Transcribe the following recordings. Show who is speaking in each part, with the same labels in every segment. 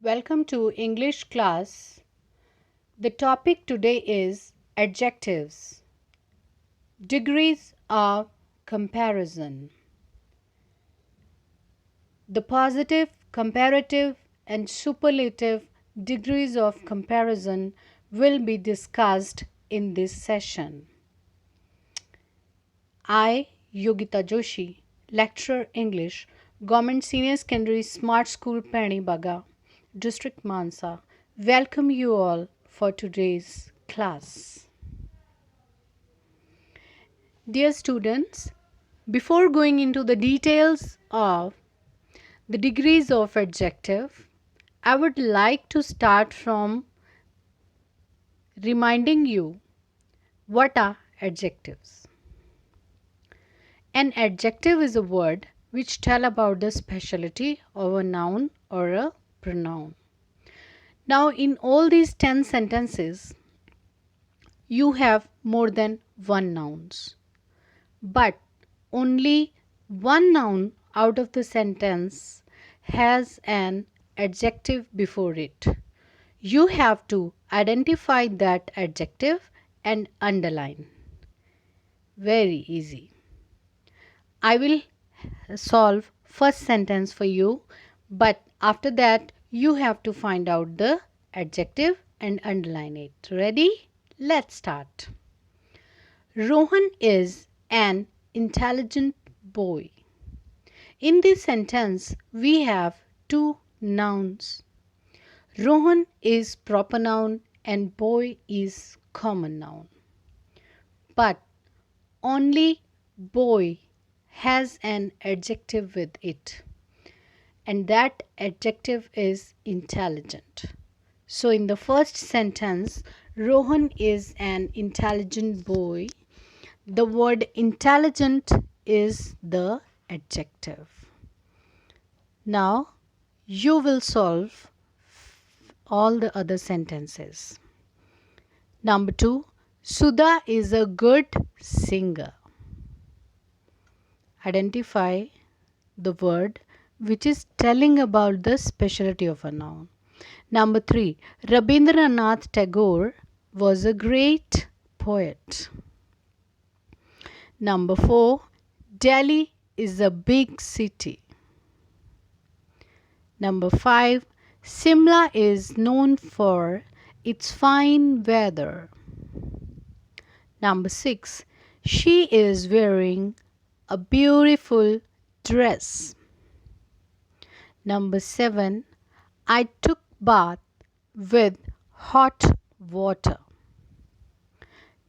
Speaker 1: Welcome to English class. The topic today is adjectives, degrees of comparison. The positive, comparative, and superlative degrees of comparison will be discussed in this session. I, Yogita Joshi, lecturer English, Government Senior Secondary Smart School Pani Baga, District Mansa, welcome you all for today's class. Dear students, before going into the details of the degrees of adjective, I would like to start from reminding you what are adjectives. An adjective is a word which tell about the specialty of a noun or a pronoun. Now in all these 10 sentences, you have more than one nouns. But only one noun out of the sentence has an adjective before it. You have to identify that adjective and underline. Very easy. I will solve first sentence for you, but after that you have to find out the adjective and underline it. Ready? Let's start. Rohan is an intelligent boy. In this sentence we have two nouns. Rohan is proper noun and boy is common noun. But only boy has an adjective with it, and that adjective is intelligent. So in the first sentence, Rohan is an intelligent boy. The word intelligent is the adjective. Now you will solve all the other sentences. Number 2, Sudha is a good singer. Identify the word which is telling about the specialty of a noun. Number 3, Rabindranath Tagore was a great poet. Number 4, Delhi is a big city. Number 5, Simla is known for its fine weather. Number 6, she is wearing a beautiful dress. Number 7, I took bath with hot water.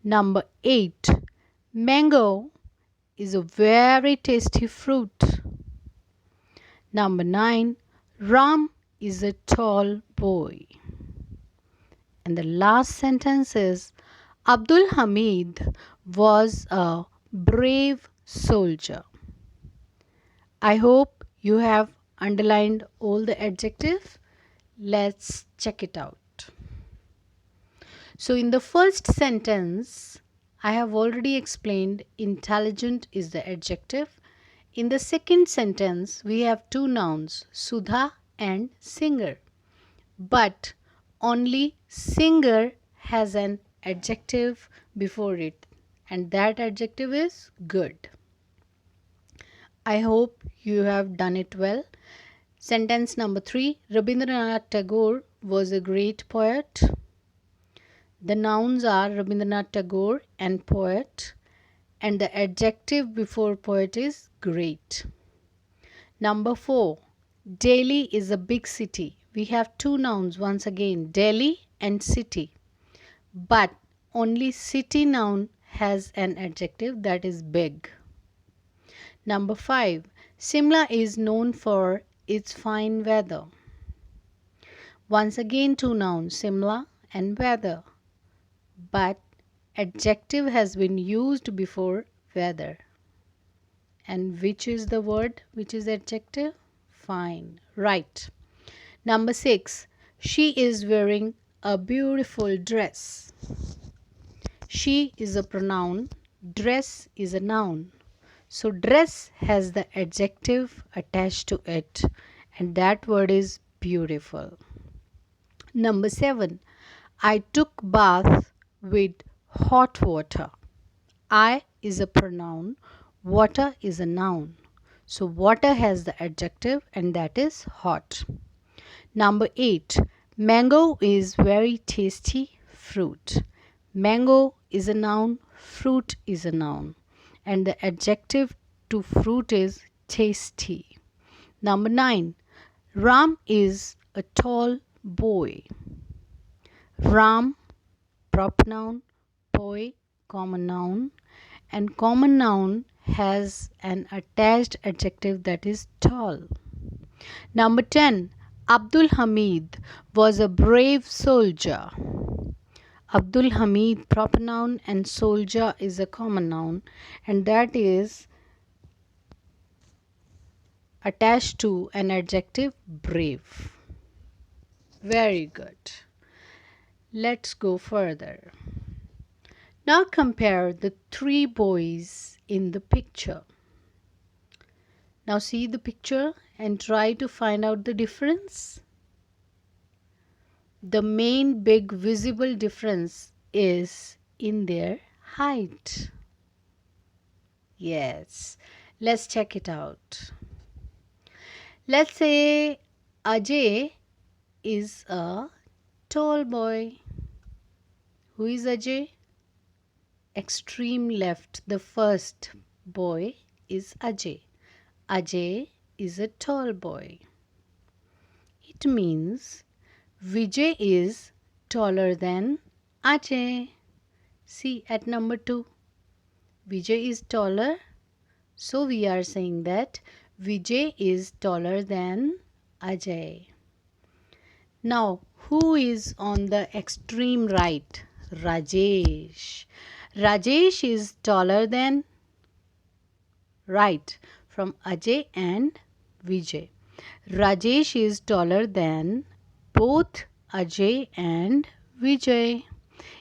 Speaker 1: Number 8, mango is a very tasty fruit. Number 9, Ram is a tall boy. And the last sentence is Abdul Hamid was a brave soldier. I hope you have underlined all the adjectives. Let's check it out. So in the first sentence, I have already explained intelligent is the adjective. In the second sentence, we have two nouns, Sudha and singer. But only singer has an adjective before it, and that adjective is good. I hope you have done it well. Sentence number 3, Rabindranath Tagore was a great poet. The nouns are Rabindranath Tagore and poet, and the adjective before poet is great. Number 4, Delhi is a big city. We have two nouns once again, Delhi and city. But only city noun has an adjective, that is big. Number 5, Simla is known for its fine weather. Once again two nouns, Simla and weather. But adjective has been used before weather. And which is the word which is adjective? Fine. Right. Number 6, she is wearing a beautiful dress. She is a pronoun, dress is a noun. So dress has the adjective attached to it, and that word is beautiful. Number 7. I took bath with hot water. I is a pronoun, water is a noun. So water has the adjective and that is hot. Number 8. Mango is very tasty fruit. Mango is a noun, fruit is a noun. And the adjective to fruit is tasty. Number 9. Ram is a tall boy. Ram, proper noun, boy, common noun. And common noun has an attached adjective that is tall. Number 10. Abdul Hamid was a brave soldier. Abdul Hamid, proper noun, and soldier is a common noun, and that is attached to an adjective brave. Very good. Let's go further. Now compare the three boys in the picture. Now see the picture and try to find out the difference. The main big visible difference is in their height. Yes, let's check it out. Let's say Ajay is a tall boy. Who is Ajay? Extreme left, the first boy is Ajay. Ajay is a tall boy. It means Vijay is taller than Ajay. See at number 2. Vijay is taller. So we are saying that Vijay is taller than Ajay. Now, who is on the extreme right? Rajesh. Rajesh is taller than, right, from Ajay and Vijay. Rajesh is taller than both Ajay and Vijay.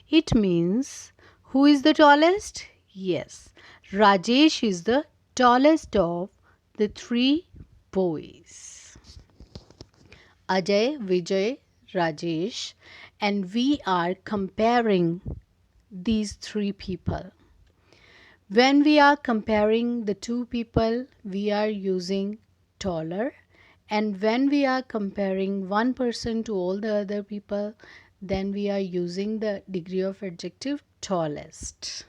Speaker 1: It means who is the tallest? Yes, Rajesh is the tallest of the three boys. Ajay, Vijay, Rajesh, and we are comparing these three people. When we are comparing the two people, we are using taller, and when we are comparing one person to all the other people, then we are using the degree of adjective tallest.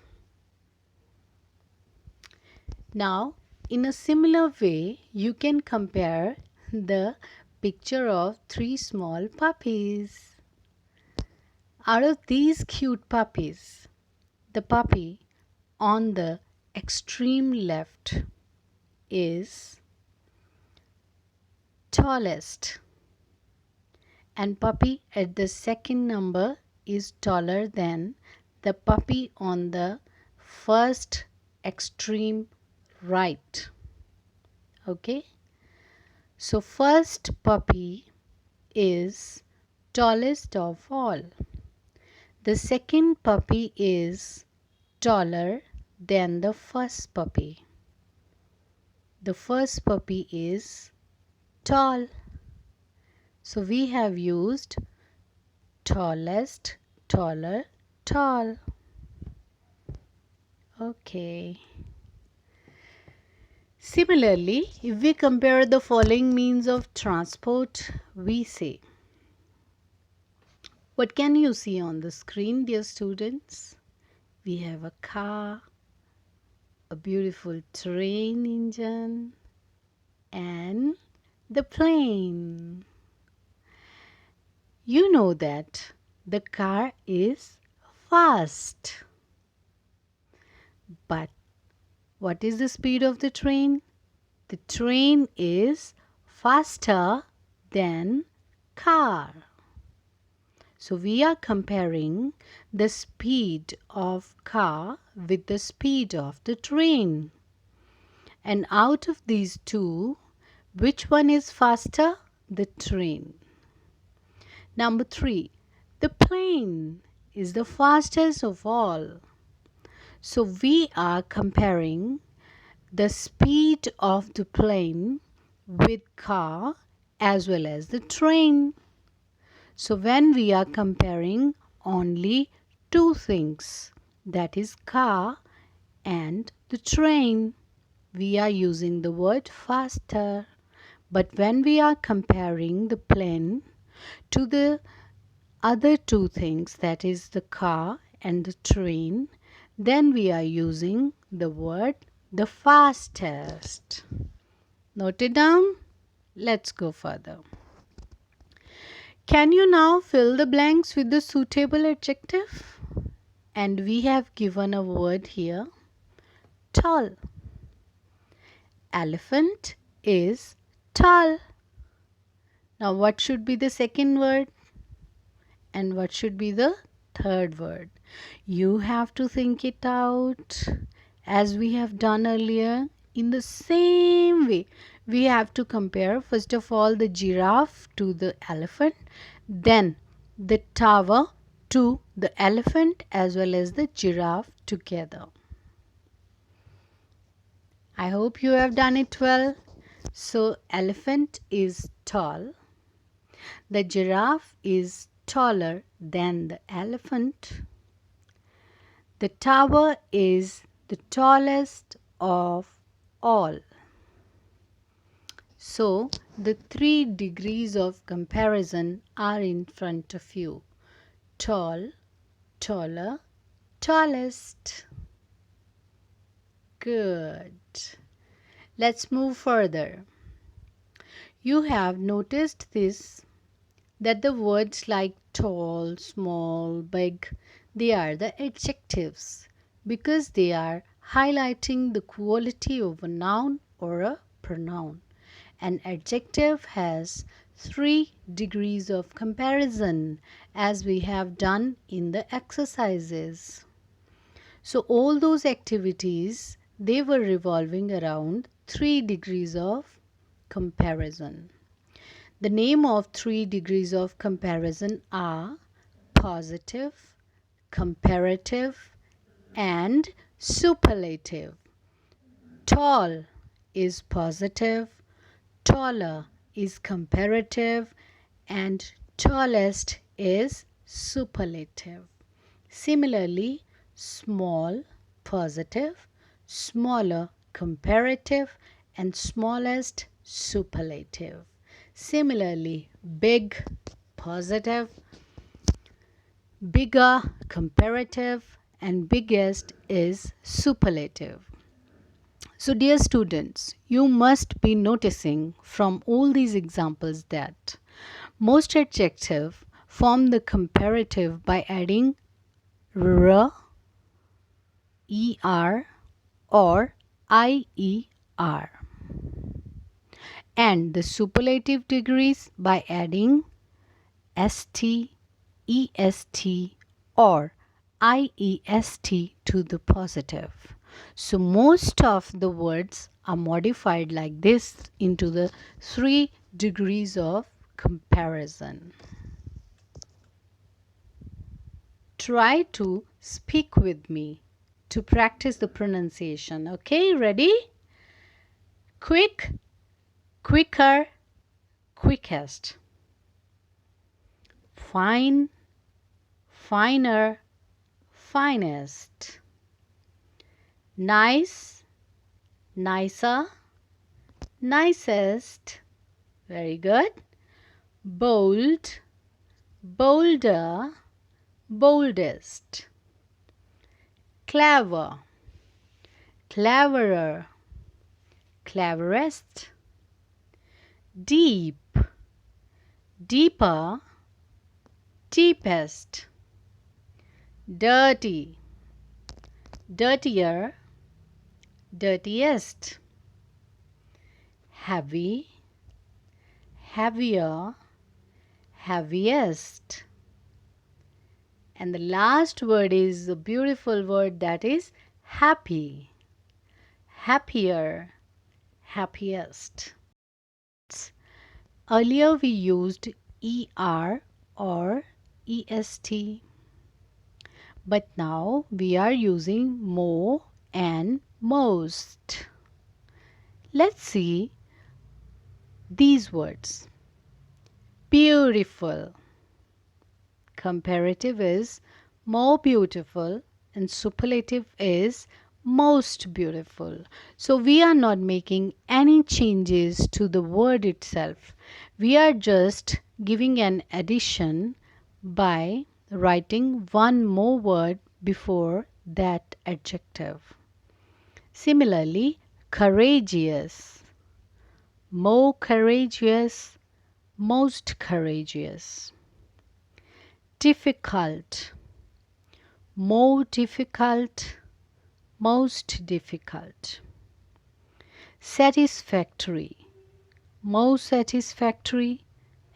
Speaker 1: Now, in a similar way, you can compare the picture of three small puppies. Out of these cute puppies, the puppy on the extreme left is tallest, and puppy at the second number is taller than the puppy on the first extreme right. Okay, so first puppy is tallest of all. The second puppy is taller than the first puppy. The first puppy is tall. So we have used tallest, taller, tall. Okay. Similarly, if we compare the following means of transport, we say, what can you see on the screen, dear students? We have a car, a beautiful train engine, and the plane. You know that the car is fast. But what is the speed of the train? The train is faster than car. So we are comparing the speed of car with the speed of the train. And out of these two, which one is faster? The train. Number 3, the plane is the fastest of all. So we are comparing the speed of the plane with car as well as the train. So when we are comparing only two things, that is car and the train, we are using the word faster. But when we are comparing the plane to the other two things, that is the car and the train, then we are using the word the fastest. Note it down. Let's go further. Can you now fill the blanks with the suitable adjective? And we have given a word here, tall. Elephant is tall. Now what should be the second word? And what should be the third word? You have to think it out as we have done earlier. In the same way, we have to compare first of all the giraffe to the elephant, then the tower to the elephant as well as the giraffe together. I hope you have done it well. So, elephant is tall. The giraffe is taller than the elephant. The tower is the tallest of all. So, the 3 degrees of comparison are in front of you. Tall, taller, tallest. Good. Let's move further. You have noticed this, that the words like tall, small, big, they are the adjectives because they are highlighting the quality of a noun or a pronoun. An adjective has 3 degrees of comparison as we have done in the exercises. So all those activities, they were revolving around 3 degrees of comparison. The name of 3 degrees of comparison are positive, comparative, and superlative. Tall is positive, taller is comparative, and tallest is superlative. Similarly, small, positive, smaller, comparative, and smallest, superlative. Similarly, big, positive, bigger, comparative, and biggest is superlative. So, dear students, you must be noticing from all these examples that most adjectives form the comparative by adding r, er, or ier, and the superlative degrees by adding st, est, or iest to the positive. So most of the words are modified like this into the 3 degrees of comparison. Try to speak with me to practice the pronunciation. Okay, ready? Quick, quicker, quickest. Fine, finer, finest. Nice, nicer, nicest. Very good. Bold, bolder, boldest. Clever, cleverer, cleverest. Deep, deeper, deepest. Dirty, dirtier, dirtiest. Heavy, heavier, heaviest. And the last word is a beautiful word, that is happy, happier, happiest. Earlier we used er or est, but now we are using more and most. Let's see these words. Beautiful, comparative is more beautiful and superlative is most beautiful. So we are not making any changes to the word itself. We are just giving an addition by writing one more word before that adjective. Similarly, courageous, more courageous, most courageous. Difficult, more difficult, most difficult. Satisfactory, more satisfactory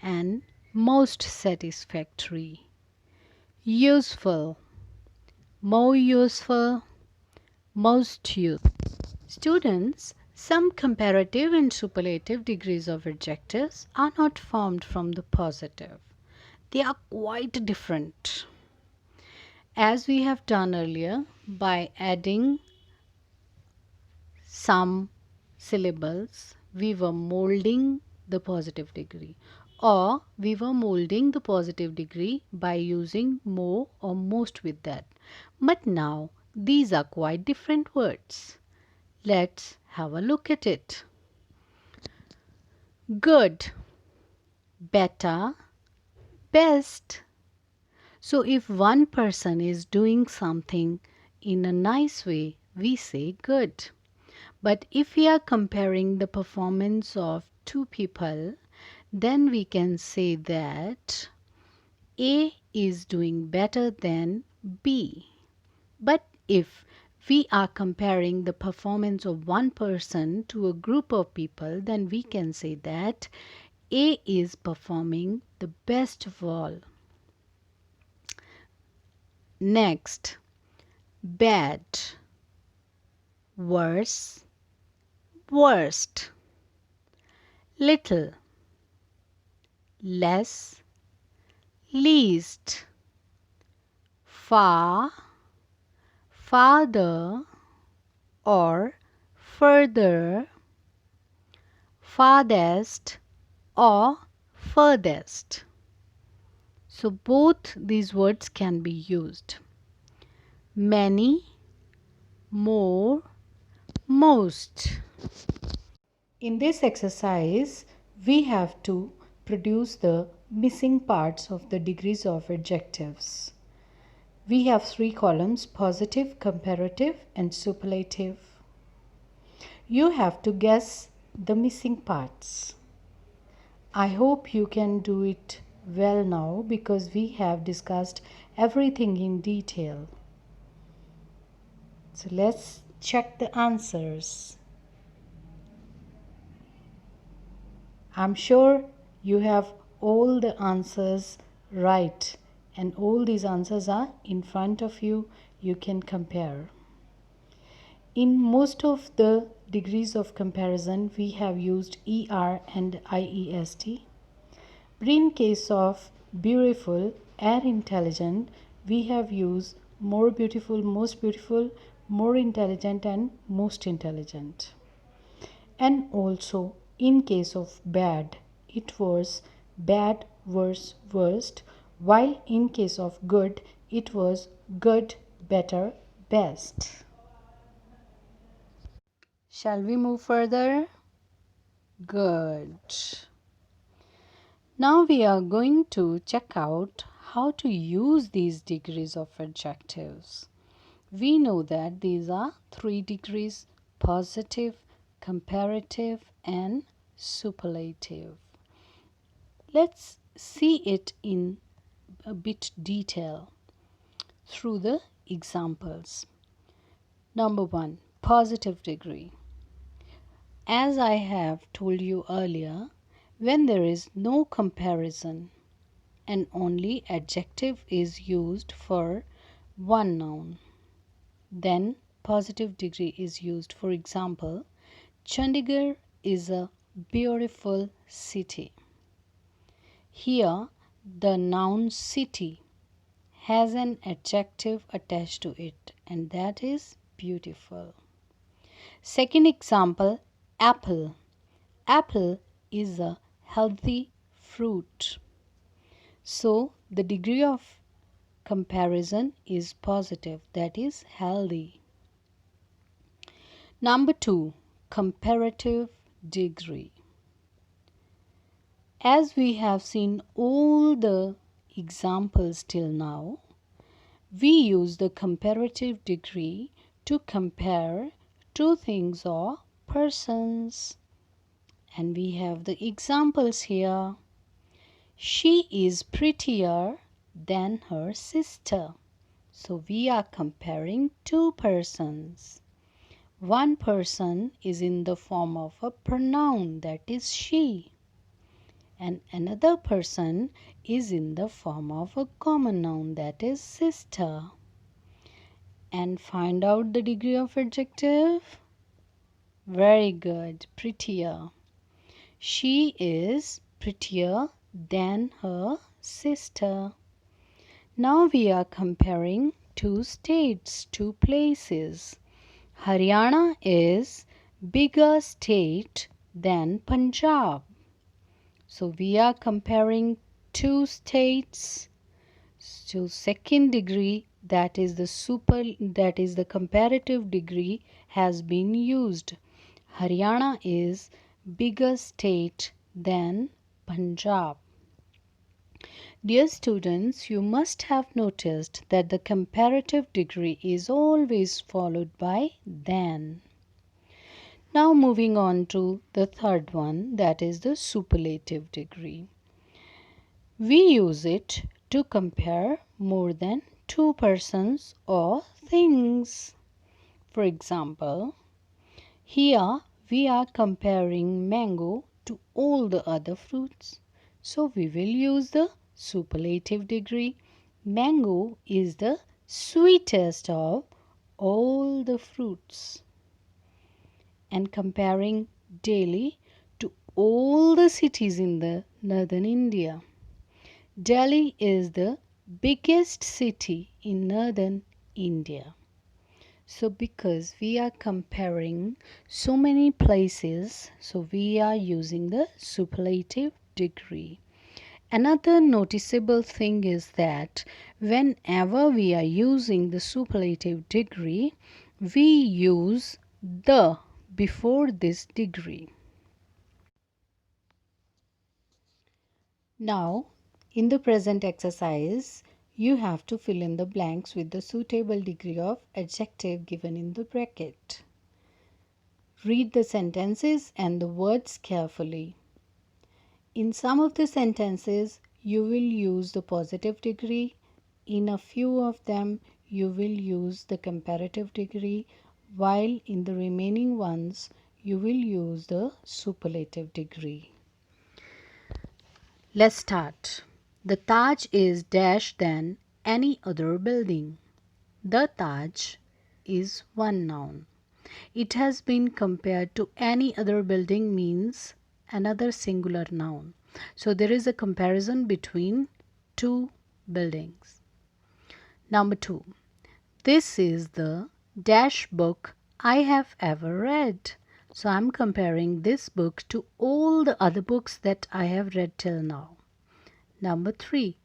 Speaker 1: and most satisfactory. Useful, more useful, most useful. Students, some comparative and superlative degrees of adjectives are not formed from the positive. They are quite different. As we have done earlier, by adding some syllables, we were molding the positive degree, or we were molding the positive degree by using more or most with that. But now these are quite different words. Let's have a look at it. Good, better, best. So if one person is doing something in a nice way, we say good. But if we are comparing the performance of two people, then we can say that A is doing better than B. But if we are comparing the performance of one person to a group of people, then we can say that A is performing the best of all. Next, bad, worse, worst. Little, less, least. Far, farther or further. Farthest or furthest. So both these words can be used. Many, more, most. In this exercise, we have to produce the missing parts of the degrees of adjectives. We have three columns: positive, comparative, and superlative. You have to guess the missing parts. I hope you can do it well now because we have discussed everything in detail. So let's check the answers. I'm sure you have all the answers right, and all these answers are in front of you. You can compare. In most of the degrees of comparison, we have used ER and IEST. But in case of beautiful and intelligent, we have used more beautiful, more intelligent, and most intelligent. And also in case of bad, it was bad, worse, worst, while in case of good, it was good, better, best. Shall we move further? Good. Now we are going to check out how to use these degrees of adjectives. We know that these are three degrees: positive, comparative, and superlative. Let's see it in a bit detail through the examples. Number 1, positive degree. As I have told you earlier, when there is no comparison and only adjective is used for one noun, then positive degree is used. For example, Chandigarh is a beautiful city. Here, the noun city has an adjective attached to it, and that is beautiful. Second example, apple. Apple is a healthy fruit. So, the degree of comparison is positive, that is healthy. Number 2, comparative degree. As we have seen all the examples till now, we use the comparative degree to compare two things or persons. And we have the examples here. She is prettier than her sister. So we are comparing two persons. One person is in the form of a pronoun, that is she, and another person is in the form of a common noun, that is sister. And find out the degree of adjective. Very good, prettier. She is prettier than her sister. Now we are comparing two states, two places. Haryana is bigger state than Punjab. So we are comparing two states. So second degree, that is the comparative degree, has been used. Haryana is bigger state than Punjab. Dear students, you must have noticed that the comparative degree is always followed by than. Now moving on to the third one, that is the superlative degree. We use it to compare more than two persons or things. For example, here we are comparing mango to all the other fruits. So we will use the superlative degree. Mango is the sweetest of all the fruits. And comparing Delhi to all the cities in the northern India. Delhi is the biggest city in northern India. So because we are comparing so many places, so we are using the superlative degree. Another noticeable thing is that whenever we are using the superlative degree, we use the before this degree. Now, in the present exercise, you have to fill in the blanks with the suitable degree of adjective given in the bracket. Read the sentences and the words carefully. In some of the sentences, you will use the positive degree. In a few of them, you will use the comparative degree, while in the remaining ones, you will use the superlative degree. Let's start. The Taj is dash than any other building. The Taj is one noun. It has been compared to any other building means another singular noun. So there is a comparison between two buildings. Number 2. This is the dash book I have ever read. So I'm comparing this book to all the other books that I have read till now. Number 3.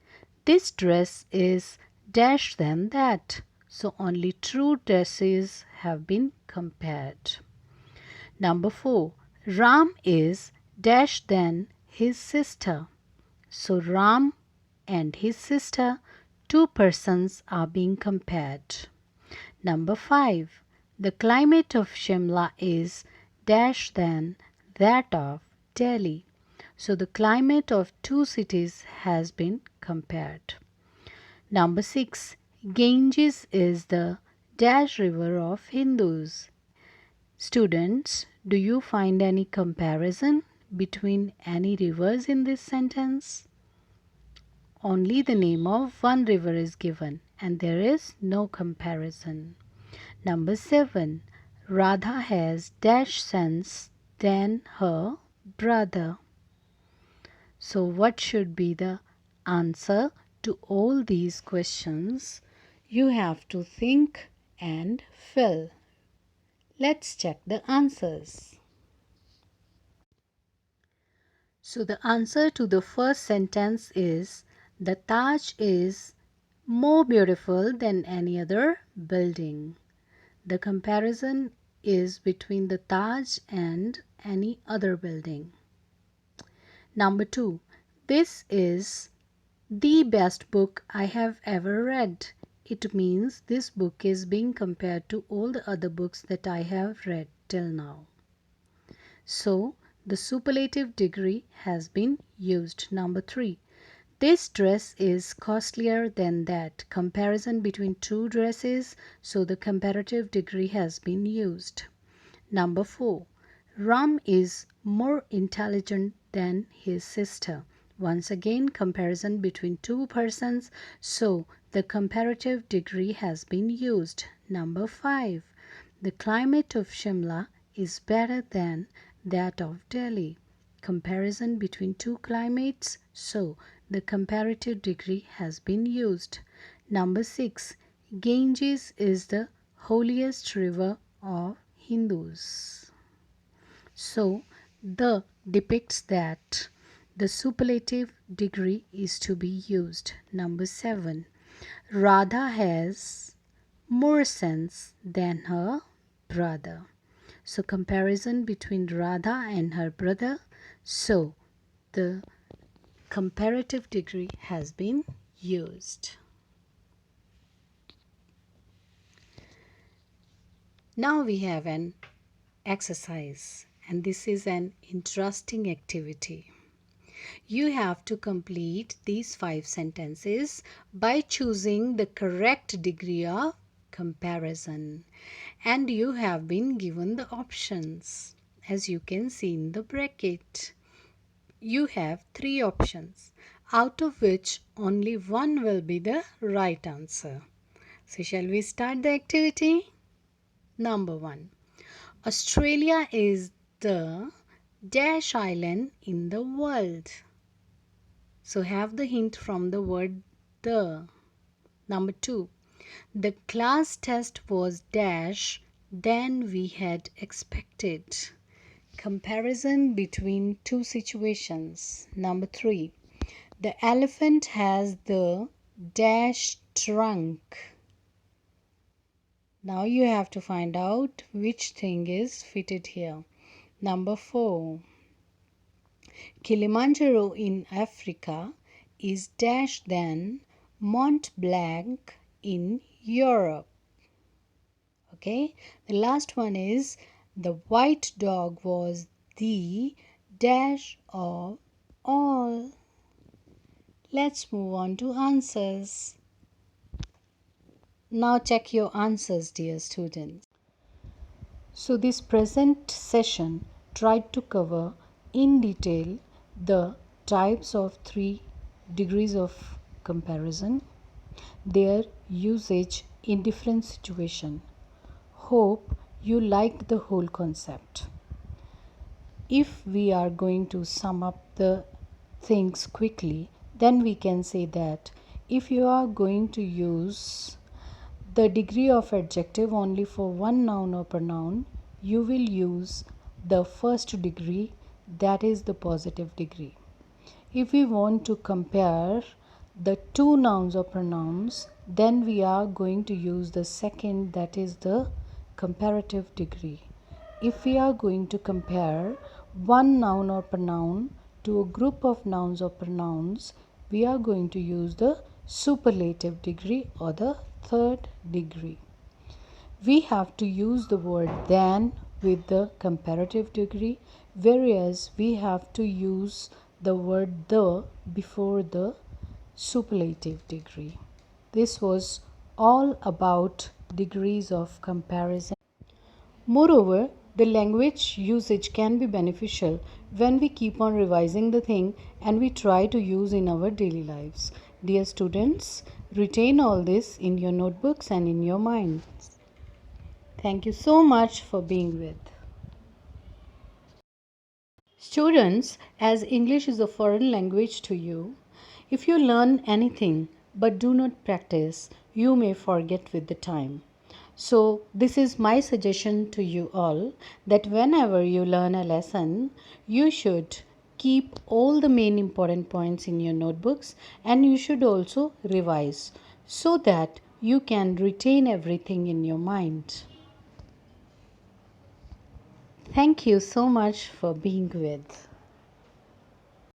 Speaker 1: This dress is dash than that. So only true dresses have been compared. Number 4. Ram is dash than his sister. So Ram and his sister, two persons, are being compared. Number 5. The climate of Shimla is dash than that of Delhi. So the climate of two cities has been compared. Number 6. Ganges is the dash river of Hindus. Students, do you find any comparison between any rivers in this sentence? Only the name of one river is given and there is no comparison. Number 7. Radha has dash sons than her brother. So what should be the answer to all these questions? You have to think and fill. Let's check the answers. So the answer to the first sentence is the Taj is more beautiful than any other building. The comparison is between the Taj and any other building. Number 2. This is the best book I have ever read. It means this book is being compared to all the other books that I have read till now. So, the superlative degree has been used. Number 3. This dress is costlier than that. Comparison between two dresses, so the comparative degree has been used. Number 4. Ram is more intelligent than his sister. Once again, comparison between two persons, so the comparative degree has been used. Number 5. The climate of Shimla is better than that of Delhi. Comparison between two climates, so the comparative degree has been used. Number 6. Ganges is the holiest river of Hindus. So, the depicts that the superlative degree is to be used. Number 7. Radha has more sense than her brother. So, comparison between Radha and her brother. So, the comparative degree has been used. Now we have an exercise, and this is an interesting activity. You have to complete these 5 sentences by choosing the correct degree of comparison, and you have been given the options as you can see in the bracket. You have 3 options, out of which only one will be the right answer. So shall we start the activity? Number 1. Australia is the dash island in the world. So have the hint from the word the. Number 2. The class test was dash than we had expected. Comparison between two situations. Number 3. The elephant has the dash trunk. Now you have to find out which thing is fitted here. Number 4. Kilimanjaro in Africa is dash than Mont Blanc in Europe. Okay, the last one is the white dog was the dash of all. Let's move on to answers. Now check your answers, dear students. So this present session tried to cover in detail the types of 3 degrees of comparison, their usage in different situations. Hope you liked the whole concept. If we are going to sum up the things quickly, then we can say that if you are going to use the degree of adjective only for one noun or pronoun, you will use the first degree, that is the positive degree. If we want to compare the two nouns or pronouns, then we are going to use the second, that is the comparative degree. If we are going to compare one noun or pronoun to a group of nouns or pronouns, we are going to use the superlative degree or the third degree. We have to use the word than with the comparative degree, whereas we have to use the word the before the superlative degree. This was all about degrees of comparison. Moreover, the language usage can be beneficial when we keep on revising the thing and we try to use in our daily lives. Dear students, retain all this in your notebooks and in your minds. Thank you so much for being with. Students, as English is a foreign language to you, if you learn anything but do not practice, you may forget with the time. So, this is my suggestion to you all, that whenever you learn a lesson, you should keep all the main important points in your notebooks and you should also revise. so that you can retain everything in your mind. Thank you so much for being with.